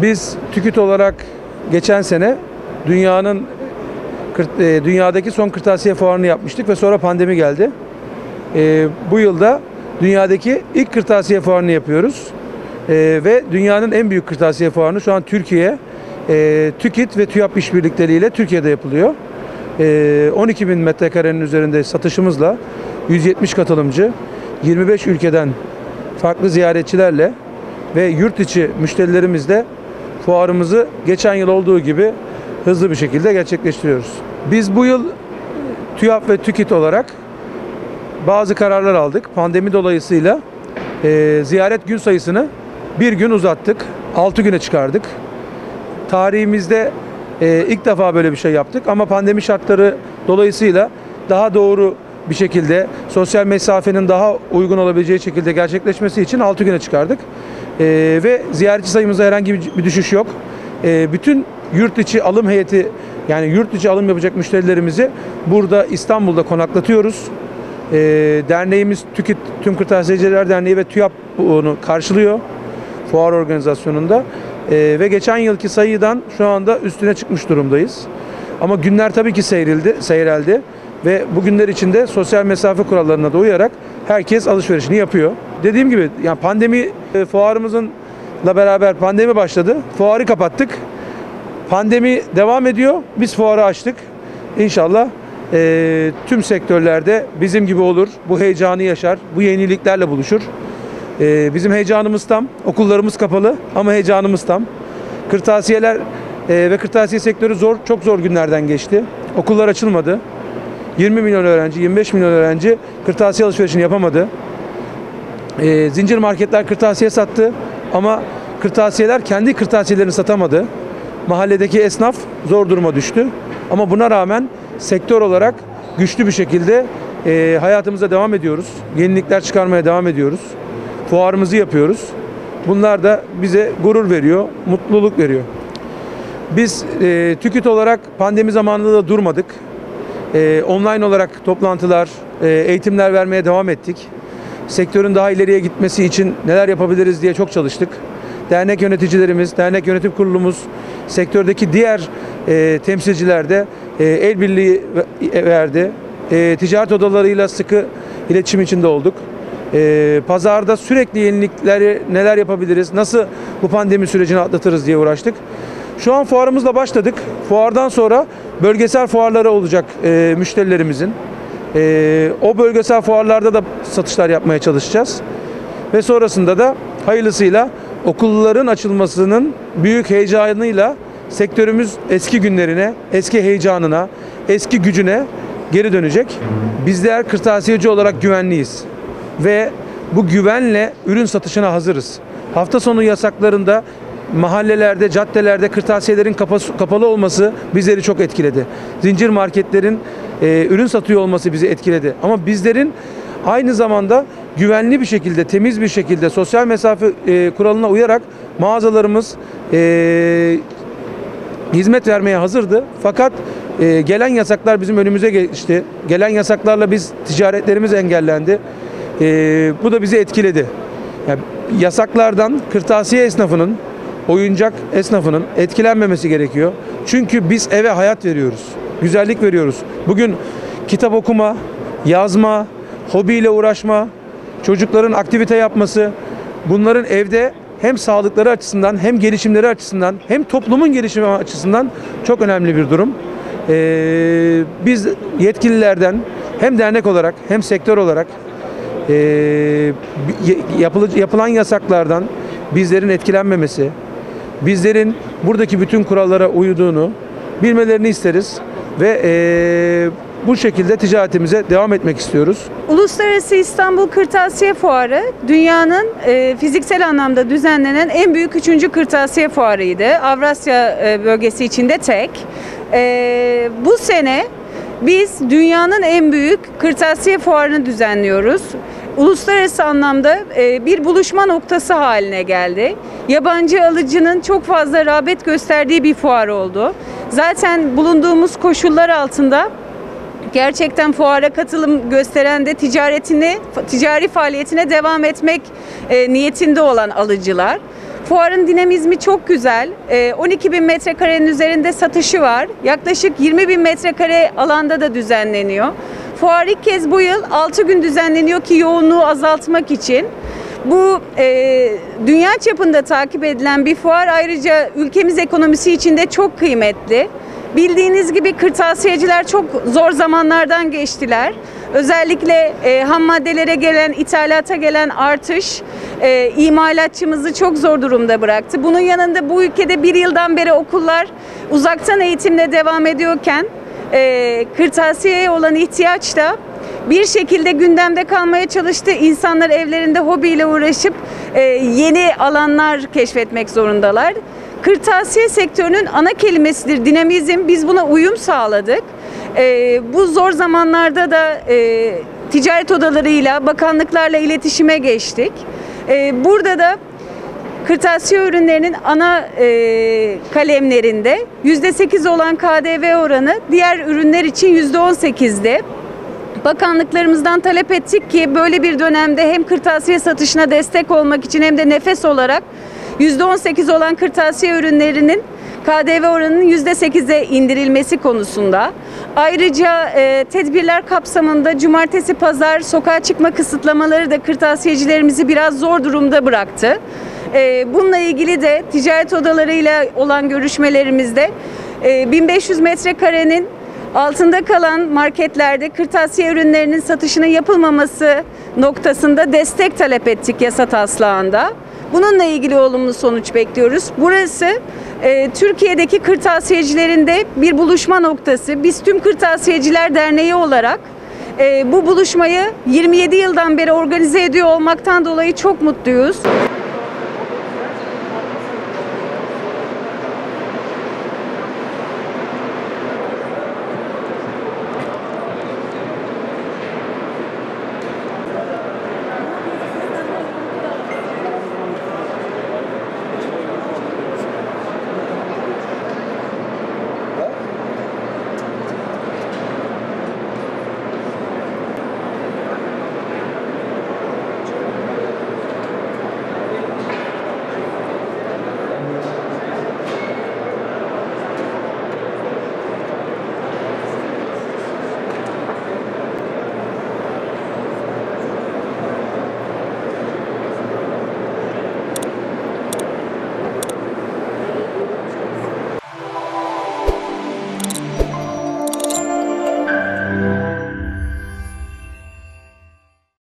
Biz TÜKİT olarak geçen sene dünyadaki son kırtasiye fuarını yapmıştık ve sonra pandemi geldi. Bu yılda dünyadaki ilk kırtasiye fuarını yapıyoruz. Ve dünyanın en büyük kırtasiye fuarını şu an Türkiye, TÜKİT ve TÜYAP işbirlikleriyle Türkiye'de yapılıyor. 12 bin metrekarenin üzerinde satışımızla 170 katılımcı, 25 ülkeden farklı ziyaretçilerle ve yurt içi müşterilerimizle fuarımızı geçen yıl olduğu gibi hızlı bir şekilde gerçekleştiriyoruz. Biz bu yıl TÜYAP ve TÜKİT olarak bazı kararlar aldık. Pandemi dolayısıyla ziyaret gün sayısını bir gün uzattık. 6 güne çıkardık. Tarihimizde ilk defa böyle bir şey yaptık ama pandemi şartları dolayısıyla daha doğru bir şekilde sosyal mesafenin daha uygun olabileceği şekilde gerçekleşmesi için 6 güne çıkardık. Ve ziyaretçi sayımızda herhangi bir düşüş yok. Bütün yurt içi alım heyeti, yani yurt içi alım yapacak müşterilerimizi burada İstanbul'da konaklatıyoruz. Derneğimiz TÜKİT, Tüm Kırtasiyeciler Derneği ve TÜYAP bunu karşılıyor fuar organizasyonunda. Ve geçen yılki sayıdan şu anda üstüne çıkmış durumdayız. Ama günler tabii ki seyreldi ve bu günler içinde sosyal mesafe kurallarına da uyarak herkes alışverişini yapıyor. Dediğim gibi yani fuarımızla beraber pandemi başladı. Fuarı kapattık. Pandemi devam ediyor. Biz fuarı açtık. İnşallah tüm sektörlerde bizim gibi olur. Bu heyecanı yaşar. Bu yeniliklerle buluşur. Bizim heyecanımız tam. Okullarımız kapalı ama heyecanımız tam. Kırtasiyeler ve kırtasiye sektörü çok zor günlerden geçti. Okullar açılmadı. 20 milyon öğrenci, 25 milyon öğrenci kırtasiye alışverişini yapamadı. Zincir marketler kırtasiye sattı ama kırtasiyeler kendi kırtasiyelerini satamadı. Mahalledeki esnaf zor duruma düştü. Ama buna rağmen sektör olarak güçlü bir şekilde hayatımıza devam ediyoruz. Yenilikler çıkarmaya devam ediyoruz. Fuarımızı yapıyoruz. Bunlar da bize gurur veriyor, mutluluk veriyor. Biz TÜKİT olarak pandemi zamanında da durmadık. Online olarak toplantılar, eğitimler vermeye devam ettik. Sektörün daha ileriye gitmesi için neler yapabiliriz diye çok çalıştık. Dernek yöneticilerimiz, dernek yönetim kurulumuz, sektördeki diğer temsilciler de el birliği verdi. Ticaret odalarıyla sıkı iletişim içinde olduk. Pazarda sürekli yenilikleri neler yapabiliriz, nasıl bu pandemi sürecini atlatırız diye uğraştık. Şu an fuarımızla başladık. Fuardan sonra bölgesel fuarları olacak müşterilerimizin. O bölgesel fuarlarda da satışlar yapmaya çalışacağız. Ve sonrasında da hayırlısıyla okulların açılmasının büyük heyecanıyla sektörümüz eski günlerine, eski heyecanına, eski gücüne geri dönecek. Bizler kırtasiyeci olarak güvenliyiz. Ve bu güvenle ürün satışına hazırız. Hafta sonu yasaklarında mahallelerde, caddelerde kırtasiyelerin kapalı olması bizleri çok etkiledi. Zincir marketlerin ürün satıyor olması bizi etkiledi. Ama bizlerin aynı zamanda güvenli bir şekilde, temiz bir şekilde sosyal mesafe kuralına uyarak mağazalarımız hizmet vermeye hazırdı. Fakat gelen yasaklar bizim önümüze geçti. Gelen yasaklarla ticaretlerimiz engellendi. Bu da bizi etkiledi. Yani yasaklardan kırtasiye esnafının, oyuncak esnafının etkilenmemesi gerekiyor. Çünkü biz eve hayat veriyoruz, güzellik veriyoruz. Bugün kitap okuma, yazma, hobiyle uğraşma, çocukların aktivite yapması, bunların evde hem sağlıkları açısından, hem gelişimleri açısından, hem toplumun gelişimi açısından çok önemli bir durum. Biz yetkililerden hem dernek olarak hem sektör olarak yapılan yasaklardan bizlerin etkilenmemesi, bizlerin buradaki bütün kurallara uyduğunu bilmelerini isteriz ve bu şekilde ticaretimize devam etmek istiyoruz. Uluslararası İstanbul Kırtasiye Fuarı dünyanın fiziksel anlamda düzenlenen en büyük 3. kırtasiye fuarıydı. Avrasya bölgesi içinde tek. Bu sene biz dünyanın en büyük kırtasiye fuarını düzenliyoruz. Uluslararası anlamda bir buluşma noktası haline geldi. Yabancı alıcının çok fazla rağbet gösterdiği bir fuar oldu. Zaten bulunduğumuz koşullar altında gerçekten fuara katılım gösteren de ticari faaliyetine devam etmek niyetinde olan alıcılar. Fuarın dinamizmi çok güzel. 12 bin metrekarenin üzerinde satışı var. Yaklaşık 20 bin metrekare alanda da düzenleniyor. Fuar ilk kez bu yıl 6 gün düzenleniyor ki yoğunluğu azaltmak için. Bu dünya çapında takip edilen bir fuar, ayrıca ülkemiz ekonomisi için de çok kıymetli. Bildiğiniz gibi kırtasiyeciler çok zor zamanlardan geçtiler. Özellikle ham maddelere gelen, ithalata gelen artış imalatçımızı çok zor durumda bıraktı. Bunun yanında bu ülkede bir yıldan beri okullar uzaktan eğitimle devam ediyorken kırtasiyeye olan ihtiyaç da bir şekilde gündemde kalmaya çalıştı. İnsanlar evlerinde hobiyle uğraşıp yeni alanlar keşfetmek zorundalar. Kırtasiye sektörünün ana kelimesidir dinamizm. Biz buna uyum sağladık. Bu zor zamanlarda da ticaret odalarıyla, bakanlıklarla iletişime geçtik. Burada da kırtasiye ürünlerinin ana kalemlerinde %8 olan KDV oranı diğer ürünler için %18'de. Bakanlıklarımızdan talep ettik ki böyle bir dönemde hem kırtasiye satışına destek olmak için hem de nefes olarak %18 olan kırtasiye ürünlerinin KDV oranının %8'e indirilmesi konusunda. Ayrıca tedbirler kapsamında cumartesi, pazar sokağa çıkma kısıtlamaları da kırtasiyecilerimizi biraz zor durumda bıraktı. Bununla ilgili de ticaret odalarıyla olan görüşmelerimizde 1500 metrekarenin altında kalan marketlerde kırtasiye ürünlerinin satışının yapılmaması noktasında destek talep ettik yasa taslağında. Bununla ilgili olumlu sonuç bekliyoruz. Burası Türkiye'deki kırtasiyecilerin de bir buluşma noktası. Biz tüm Kırtasiyeciler Derneği olarak bu buluşmayı 27 yıldan beri organize ediyor olmaktan dolayı çok mutluyuz.